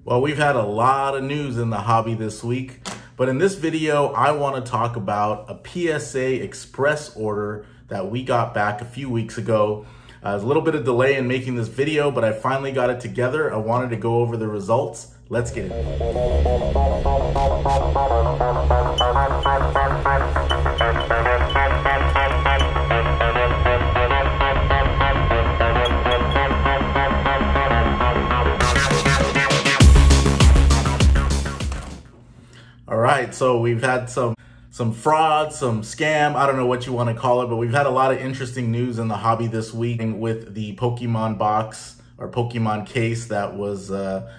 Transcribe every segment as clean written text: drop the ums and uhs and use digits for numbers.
Well, we've had a lot of news in the hobby this week, but in this video, I want to talk about a PSA Express order that we got back a few weeks ago. There's a little bit of delay in making this video, but I finally got it together. I wanted to go over the results. Let's get it. All right, so we've had some fraud, some scam, I don't know what you want to call it, but we've had a lot of interesting news in the hobby this week with the Pokemon box or Pokemon case that was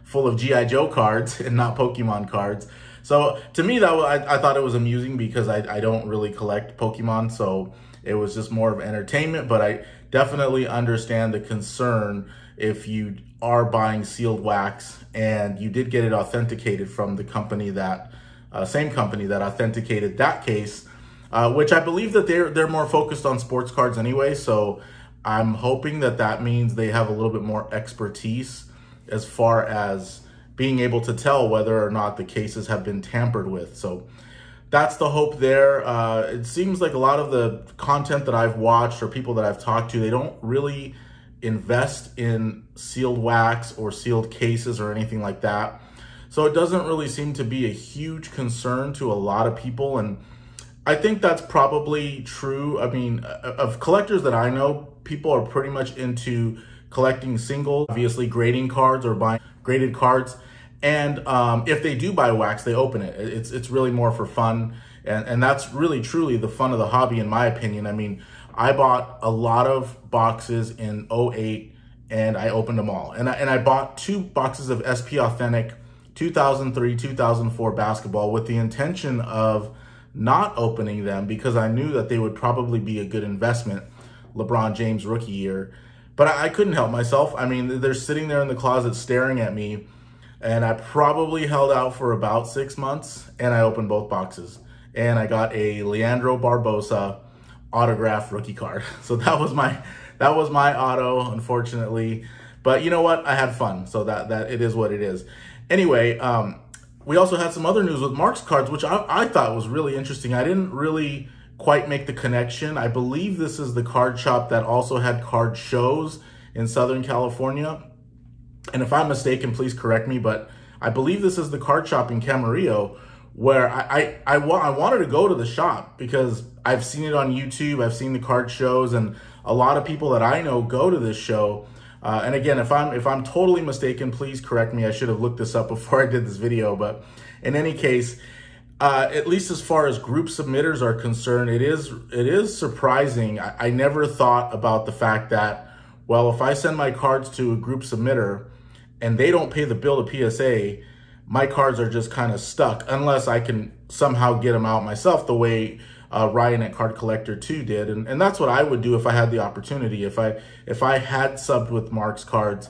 full of G.I. Joe cards and not Pokemon cards. So to me, I thought it was amusing because I don't really collect Pokemon, so it was just more of entertainment, but I definitely understand the concern if you are buying sealed wax and you did get it authenticated from the company that same company that authenticated that case, which I believe that they're more focused on sports cards anyway. So I'm hoping that that means they have a little bit more expertise as far as being able to tell whether or not the cases have been tampered with. So that's the hope there. It seems like a lot of the content that I've watched or people that I've talked to, they don't really invest in sealed wax or sealed cases or anything like that. So it doesn't really seem to be a huge concern to a lot of people. And I think that's probably true. I mean, of collectors that I know, people are pretty much into collecting single, obviously grading cards or buying graded cards. And if they do buy wax, they open it. It's really more for fun. And that's really, truly the fun of the hobby, in my opinion. I mean, I bought a lot of boxes in 08 and I opened them all. And I bought 2 boxes of SP Authentic 2003, 2004 basketball with the intention of not opening them because I knew that they would probably be a good investment, LeBron James rookie year. But I couldn't help myself. I mean, they're sitting there in the closet staring at me, and I probably held out for about 6 months, and I opened both boxes. And I got a Leandro Barbosa autographed rookie card. So that was my auto, unfortunately. But you know what? I had fun, so that it is what it is. Anyway, we also had some other news with Marx cards, which I thought was really interesting. I didn't really quite make the connection. I believe this is the card shop that also had card shows in Southern California. And if I'm mistaken, please correct me, but I believe this is the card shop in Camarillo where I wanted to go to the shop because I've seen it on YouTube. I've seen the card shows, and a lot of people that I know go to this show. And again, if I'm totally mistaken, please correct me. I should have looked this up before I did this video. But in any case, at least as far as group submitters are concerned, it is surprising. I never thought about the fact that, well, if I send my cards to a group submitter and they don't pay the bill to PSA, my cards are just kind of stuck unless I can somehow get them out myself the way Ryan at Card Collector 2 did. And that's what I would do if I had the opportunity. If I had subbed with Marx cards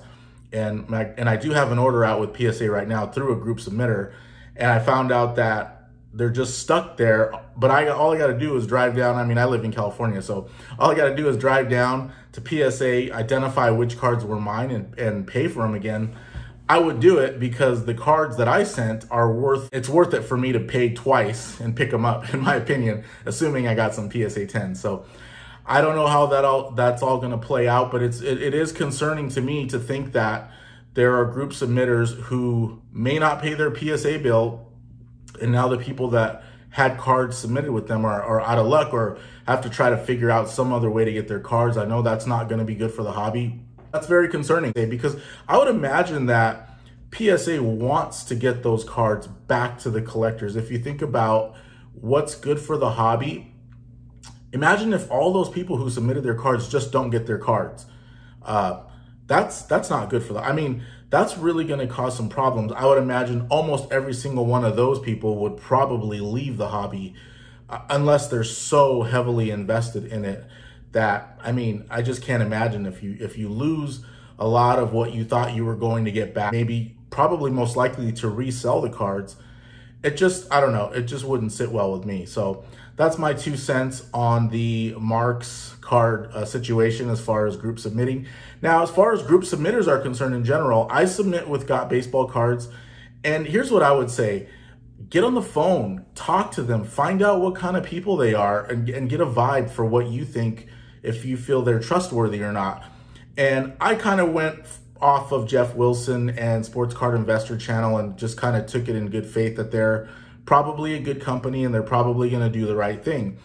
and I do have an order out with PSA right now through a group submitter, and I found out that they're just stuck there, but all I got to do is drive down. I mean, I live in California, so all I got to do is drive down to PSA, identify which cards were mine and pay for them again. I would do it because the cards that I sent it's worth it for me to pay twice and pick them up, in my opinion, assuming I got some PSA 10. So I don't know how that's all going to play out, but it is concerning to me to think that there are group submitters who may not pay their PSA bill, and now the people that had cards submitted with them are out of luck or have to try to figure out some other way to get their cards. I know that's not going to be good for the hobby. That's very concerning because I would imagine that PSA wants to get those cards back to the collectors. If you think about what's good for the hobby, imagine if all those people who submitted their cards just don't get their cards. That's not good for them. I mean, that's really going to cause some problems. I would imagine almost every single one of those people would probably leave the hobby unless they're so heavily invested in it. That, I mean, I just can't imagine if you lose a lot of what you thought you were going to get back, maybe probably most likely to resell the cards. it just, I don't know, it just wouldn't sit well with me. So that's my 2 cents on the Marx card situation as far as group submitting. Now, as far as group submitters are concerned in general, I submit with Got Baseball cards. And here's what I would say. Get on the phone, talk to them, find out what kind of people they are, and get a vibe for what you think, if you feel they're trustworthy or not. And I kind of went off of Jeff Wilson and Sports Card Investor channel and just kind of took it in good faith that they're probably a good company and they're probably going to do the right thing.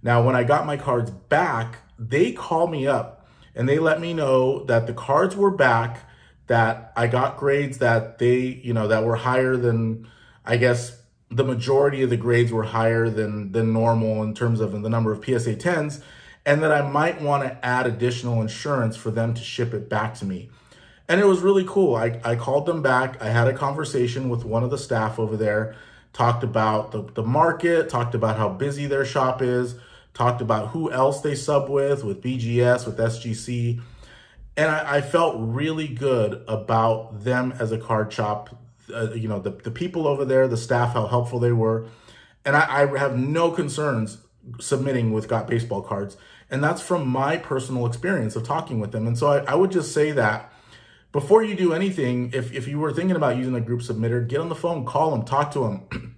Now, when I got my cards back, they called me up and they let me know that the cards were back, that I got grades that they, that were higher than, I guess, the majority of the grades were higher than normal in terms of the number of PSA 10s, and that I might want to add additional insurance for them to ship it back to me. And it was really cool. I called them back. I had a conversation with one of the staff over there, talked about the market, talked about how busy their shop is, talked about who else they sub with BGS, with SGC. And I felt really good about them as a card shop. The people over there, the staff, how helpful they were. And I have no concerns submitting with Got Baseball cards. And that's from my personal experience of talking with them. And so I would just say that before you do anything, if you were thinking about using a group submitter, get on the phone, call them, talk to them.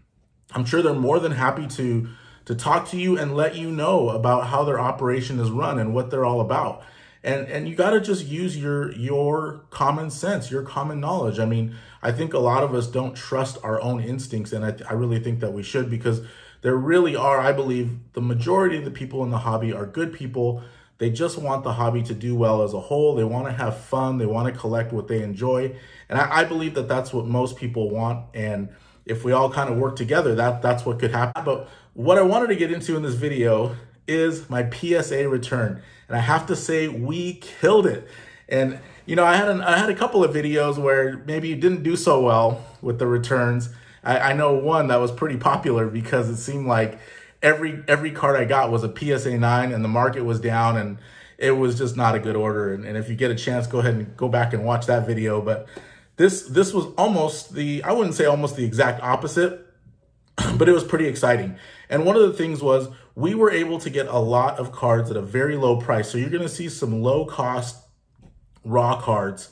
I'm sure they're more than happy to talk to you and let you know about how their operation is run and what they're all about. And you got to just use your common sense, your common knowledge. I mean, I think a lot of us don't trust our own instincts, and I really think that we should, because there really are, I believe, the majority of the people in the hobby are good people. They just want the hobby to do well as a whole. They want to have fun. They want to collect what they enjoy. And I believe that that's what most people want. And if we all kind of work together, that's what could happen. But what I wanted to get into in this video is my PSA return. And I have to say, we killed it. And, I had a couple of videos where maybe you didn't do so well with the returns. I know one that was pretty popular because it seemed like every card I got was a PSA 9 and the market was down and it was just not a good order. And if you get a chance, go ahead and go back and watch that video. But this was almost I wouldn't say almost the exact opposite, but it was pretty exciting. And one of the things was we were able to get a lot of cards at a very low price. So you're going to see some low cost raw cards,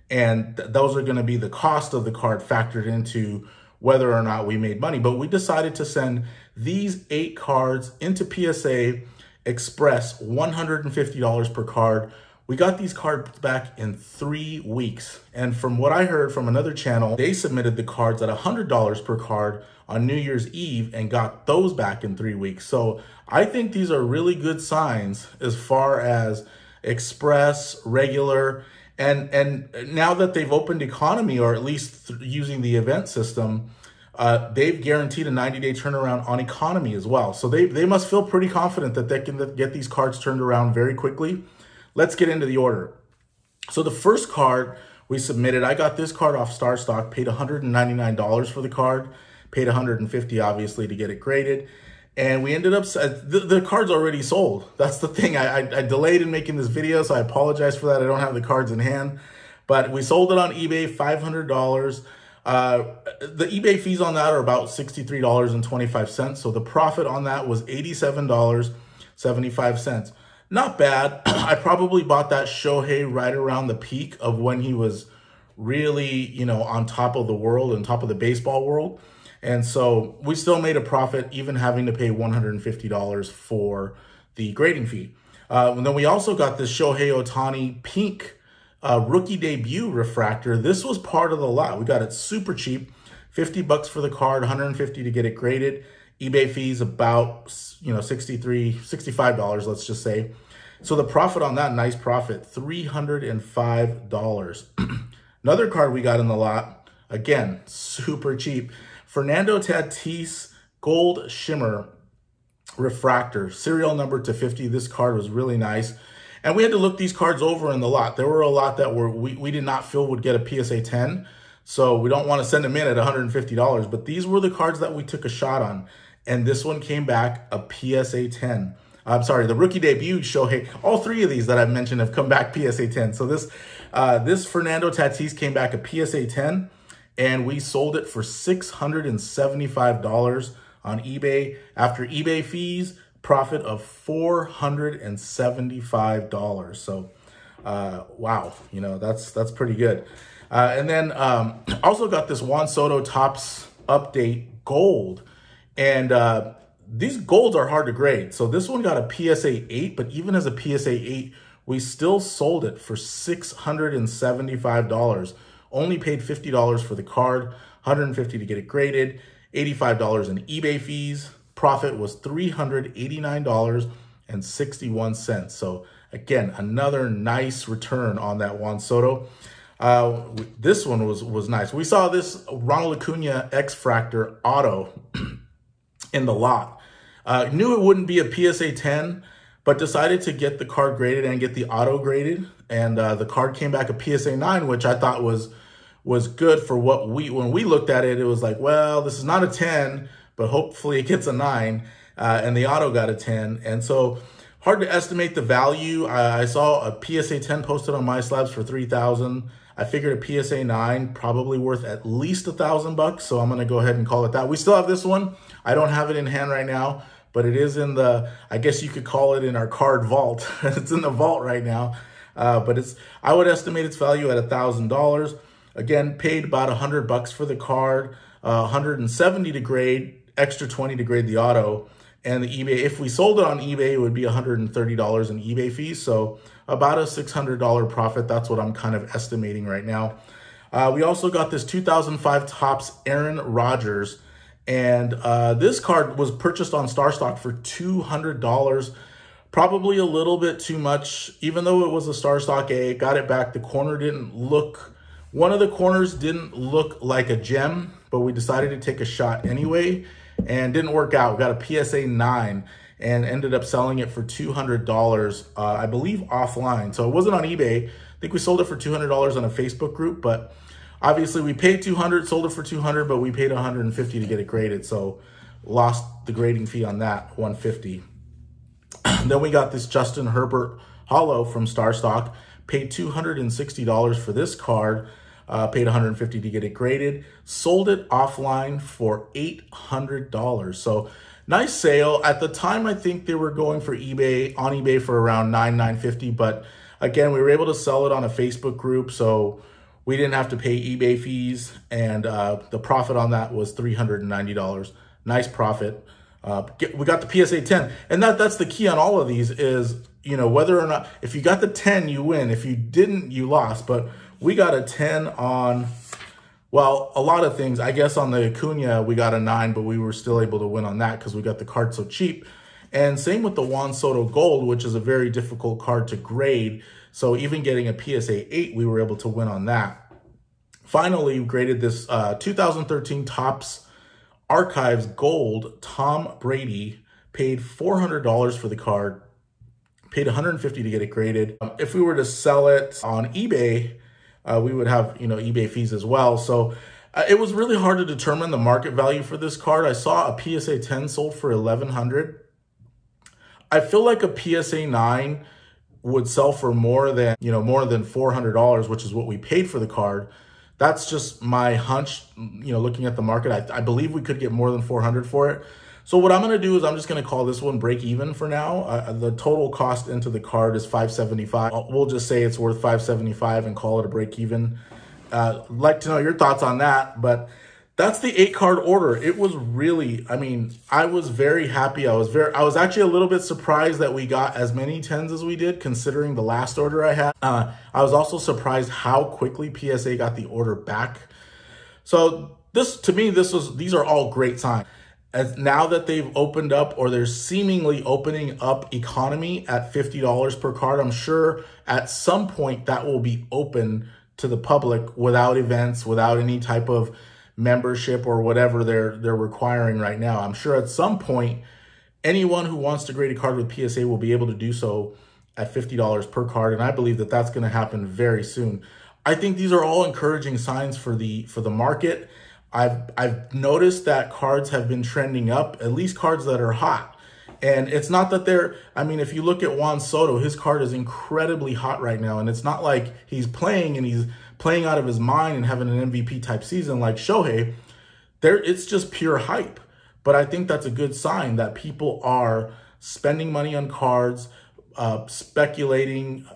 and those are going to be the cost of the card factored into whether or not we made money. But we decided to send these 8 cards into PSA Express, $150 per card. We got these cards back in 3 weeks. And from what I heard from another channel, they submitted the cards at $100 per card on New Year's Eve and got those back in 3 weeks. So I think these are really good signs as far as Express, regular, and now that they've opened economy, or at least using the event system, they've guaranteed a 90-day turnaround on economy as well. So they must feel pretty confident that they can get these cards turned around very quickly. Let's get into the order. So the first card we submitted, I got this card off Star Stock, paid $199 for the card, paid $150 obviously to get it graded. And we ended up, the card's already sold. That's the thing. I delayed in making this video, so I apologize for that. I don't have the cards in hand. But we sold it on eBay, $500. The eBay fees on that are about $63.25. So the profit on that was $87.75. Not bad. I probably bought that Shohei right around the peak of when he was really, on top of the world and top of the baseball world. And so we still made a profit, even having to pay $150 for the grading fee. And then we also got this Shohei Ohtani pink rookie debut refractor. This was part of the lot. We got it super cheap, $50 for the card, $150 to get it graded. eBay fees about, $65, let's just say. So the profit on that, nice profit, $305. Another card we got in the lot, again, super cheap. Fernando Tatis Gold Shimmer Refractor, serial number to 50. This card was really nice. And we had to look these cards over in the lot. There were a lot that we did not feel would get a PSA 10. So we don't want to send them in at $150. But these were the cards that we took a shot on. And this one came back a PSA 10. I'm sorry, the rookie debut Shohei. All 3 of these that I've mentioned have come back PSA 10. So this Fernando Tatis came back a PSA 10. and we sold it for $675 on eBay. After eBay fees, profit of $475. So, wow, you know, that's pretty good. And then also got this Juan Soto Topps Update Gold. And these golds are hard to grade. So this one got a PSA 8, but even as a PSA 8, we still sold it for $675. Only paid $50 for the card, $150 to get it graded, $85 in eBay fees. Profit was $389.61. So again, another nice return on that Juan Soto. This one was nice. We saw this Ronald Acuna X-Fractor auto in the lot. Knew it wouldn't be a PSA 10, but decided to get the card graded and get the auto graded. And the card came back a PSA 9, which I thought was good for what when we looked at it, it was like, well, this is not a 10, but hopefully it gets a 9. And the auto got a 10. And so hard to estimate the value. I saw a PSA 10 posted on My Slabs for $3,000. I figured a PSA 9 probably worth at least $1,000, so I'm gonna go ahead and call it that. We still have this one. I don't have it in hand right now, but it is in the, I guess you could call it in our card vault. It's in the vault right now, but I would estimate its value at $1,000. Again, paid about $100 for the card, $170 to grade, extra $20 to grade the auto. And the eBay, if we sold it on eBay, it would be $130 in eBay fees. So about a $600 profit. That's what I'm kind of estimating right now. We also got this 2005 Topps Aaron Rodgers. And this card was purchased on StarStock for $200. Probably a little bit too much, even though it was a StarStock A. Got it back. The corner didn't look, one of the corners didn't look like a gem, but we decided to take a shot anyway. And didn't work out. We got a PSA 9 and ended up selling it for $200, I believe offline. So it wasn't on eBay. I think we sold it for $200 on a Facebook group, but obviously we paid $200, sold it for $200, but we paid $150 to get it graded. So lost the grading fee on that, $150. Then we got this Justin Herbert Holo from StarStock, paid $260 for this card. Paid $150 to get it graded, sold it offline for $800. So nice sale. At the time, I think they were going for eBay, on eBay for around $950. But again, we were able to sell it on a Facebook group, so we didn't have to pay eBay fees. And the profit on that was $390. Nice profit. We got the PSA 10. And that's the key on all of these is, you know, whether or not, if you got the 10, you win. If you didn't, you lost. But we got a 10 on, well, a lot of things. I guess on the Acuna, we got a 9, but we were still able to win on that because we got the card so cheap. And same with the Juan Soto Gold, which is a very difficult card to grade. So even getting a PSA 8, we were able to win on that. Finally, we graded this 2013 Topps Archives Gold Tom Brady, paid $400 for the card, paid $150 to get it graded. If we were to sell it on eBay, we would have, you know, eBay fees as well. So it was really hard to determine the market value for this card. I saw a PSA 10 sold for $1,100. I feel like a PSA 9 would sell for more than $400, which is what we paid for the card. That's just my hunch, you know, looking at the market. I believe we could get more than $400 for it. So what I'm going to do is I'm just going to call this one break even for now. The total cost into the card is $575. We'll just say it's worth $575 and call it a break even. Like to know your thoughts on that, but that's the 8-card order. It was really, I mean, I was very happy. I was actually a little bit surprised that we got as many 10s as we did, considering the last order I had. I was also surprised how quickly PSA got the order back. So this, to me, these are all great signs. As now that they've opened up, or they're seemingly opening up economy at $50 per card, I'm sure at some point that will be open to the public without events, without any type of membership or whatever they're requiring right now. I'm sure at some point, anyone who wants to grade a card with PSA will be able to do so at $50 per card. And I believe that that's going to happen very soon. I think these are all encouraging signs for the market. I've noticed that cards have been trending up, at least cards that are hot. And it's not that they're, I mean, if you look at Juan Soto, his card is incredibly hot right now. And it's not like he's playing and he's playing out of his mind and having an MVP type season like Shohei, it's just pure hype. But I think that's a good sign that people are spending money on cards, speculating,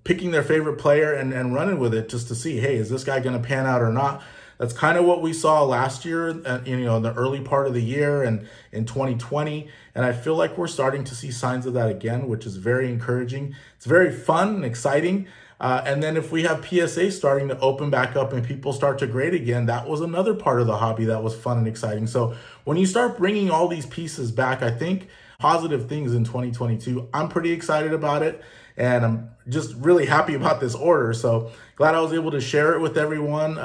picking their favorite player and running with it just to see, hey, is this guy going to pan out or not? That's kind of what we saw last year, in the early part of the year and in 2020. And I feel like we're starting to see signs of that again, which is very encouraging. It's very fun and exciting. And then if we have PSA starting to open back up and people start to grade again, that was another part of the hobby that was fun and exciting. So when you start bringing all these pieces back, I think positive things in 2022. I'm pretty excited about it. And I'm just really happy about this order. So glad I was able to share it with everyone.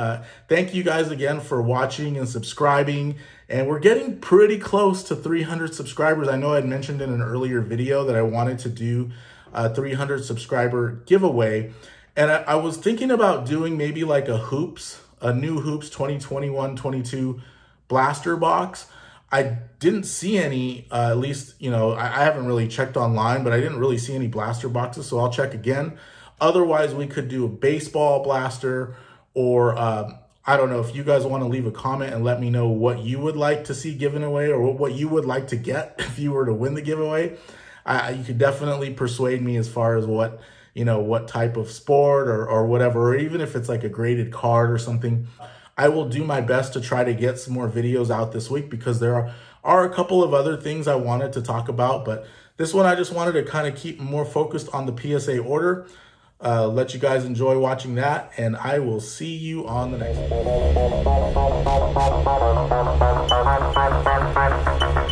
Thank you guys again for watching and subscribing. And we're getting pretty close to 300 subscribers. I know I had mentioned in an earlier video that I wanted to do a 300 subscriber giveaway. And I was thinking about doing maybe like a new Hoops 2021-22 blaster box. I didn't see any, at least, I haven't really checked online, but I didn't really see any blaster boxes, so I'll check again. Otherwise, we could do a baseball blaster, or I don't know, if you guys want to leave a comment and let me know what you would like to see given away or what you would like to get if you were to win the giveaway. You could definitely persuade me as far as what type of sport or whatever, or even if it's like a graded card or something. I will do my best to try to get some more videos out this week because there are a couple of other things I wanted to talk about, but this one I just wanted to kind of keep more focused on the PSA order. Let you guys enjoy watching that, and I will see you on the next one.